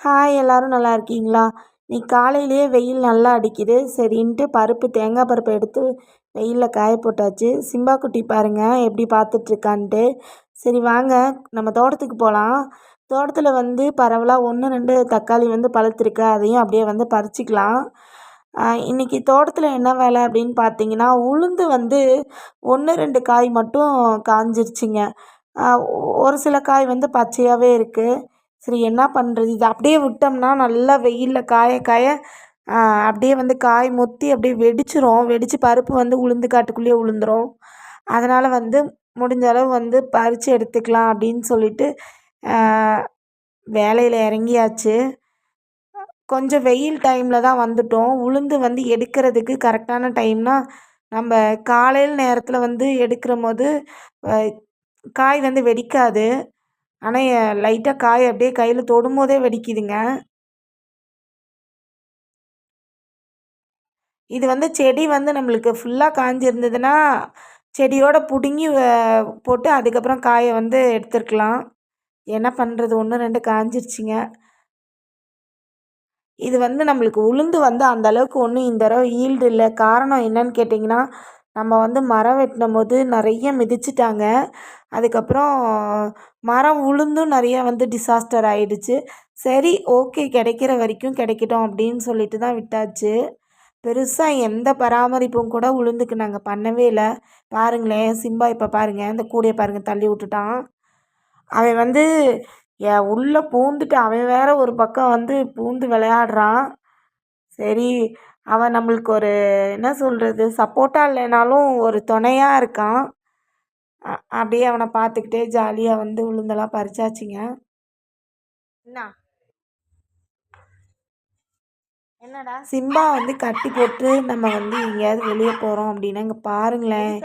Hi எல்லாரும் நல்லா இருக்கீங்களா? இன்னைக்கு காலையிலேயே வெயில் நல்லா அடிக்குது. சரின்ட்டு தேங்காய் பருப்பு எடுத்து வெயிலில் காய போட்டாச்சு. சிம்பா குட்டி பாருங்க எப்படி பார்த்துட்ருக்கான்ட்டு. சரி வாங்க நம்ம தோட்டத்துக்கு போகலாம். தோட்டத்தில் பரவலாக 1 2 தக்காளி பழுத்திருக்கு. அதையும் அப்படியே பறிச்சிக்கலாம். இன்றைக்கி தோட்டத்தில் என்ன வேலை அப்படின்னு பார்த்தீங்கன்னா, உளுந்து 1 2 காய் மட்டும் காஞ்சிருச்சுங்க. ஒரு சில காய் பச்சையாகவே இருக்குது. சரி என்ன பண்ணுறது, இதை அப்படியே விட்டோம்னா நல்லா வெயிலில் காய காய அப்படியே காய் முற்றி அப்படியே வெடிச்சிரும். வெடித்து பருப்பு உளுந்து காட்டுக்குள்ளேயே உளுந்துரும். அதனால் முடிஞ்ச அளவு பறித்து எடுத்துக்கலாம் அப்படின்னு சொல்லிட்டு வேலையில் இறங்கியாச்சு. கொஞ்சம் வெயில் டைமில் தான் வந்துட்டோம். உளுந்து எடுக்கிறதுக்கு கரெக்டான டைம்னா நம்ம காலையில் நேரத்தில் எடுக்கிற போது காய் வெடிக்காது. ஆனால் லைட்டாக காய் அப்படியே கையில் தொடும்போதே வெடிக்குதுங்க. இது செடி நம்மளுக்கு ஃபுல்லாக காஞ்சிருந்ததுன்னா செடியோடு பிடுங்கி போட்டு அதுக்கப்புறம் காயை எடுத்துருக்கலாம். என்ன பண்ணுறது, 1 2 காஞ்சிருச்சுங்க. இது நம்மளுக்கு உளுந்து அந்தளவுக்கு ஒன்றும் இந்த தடவை ஈல்டு இல்லை. காரணம் என்னன்னு கேட்டிங்கன்னா, நம்ம மரம் வெட்டின போது நிறைய மிதிச்சிட்டாங்க. அதுக்கப்புறம் மரம் உளுந்தும் நிறையா டிசாஸ்டர் ஆகிடுச்சு. சரி ஓகே, கிடைக்கிற வரைக்கும் கிடைக்கட்டும் அப்படின்னு சொல்லிட்டு தான் விட்டாச்சு. பெருசாக எந்த பராமரிப்பும் கூட உளுந்துக்கு நாங்கள் பண்ணவே இல்லை. பாருங்களேன், சிம்பா இப்போ பாருங்கள், இந்த கூடையை பாருங்கள் தள்ளி விட்டுட்டான். அவன் உள்ளே பூந்துட்டு அவன் வேற ஒரு பக்கம் பூந்து விளையாடுறான். சரி, அவன் நம்மளுக்கு ஒரு என்ன சொல்கிறது, சப்போர்ட்டாக இல்லைனாலும் ஒரு துணையாக இருக்கான். அப்படியே அவனை பார்த்துக்கிட்டே ஜாலியாக உளுந்தெல்லாம் பறிச்சாச்சுங்க. என்னடா சிம்பா கட்டி போட்டு நம்ம எங்கேயாவது வெளியே போகிறோம் அப்படின்னா இங்கே பாருங்களேன்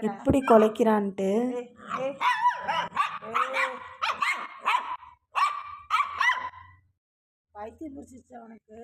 இப்படி குலைக்கிறான்ட்டு. பைத்தியம் பிடிச்சிச்சு அவனுக்கு.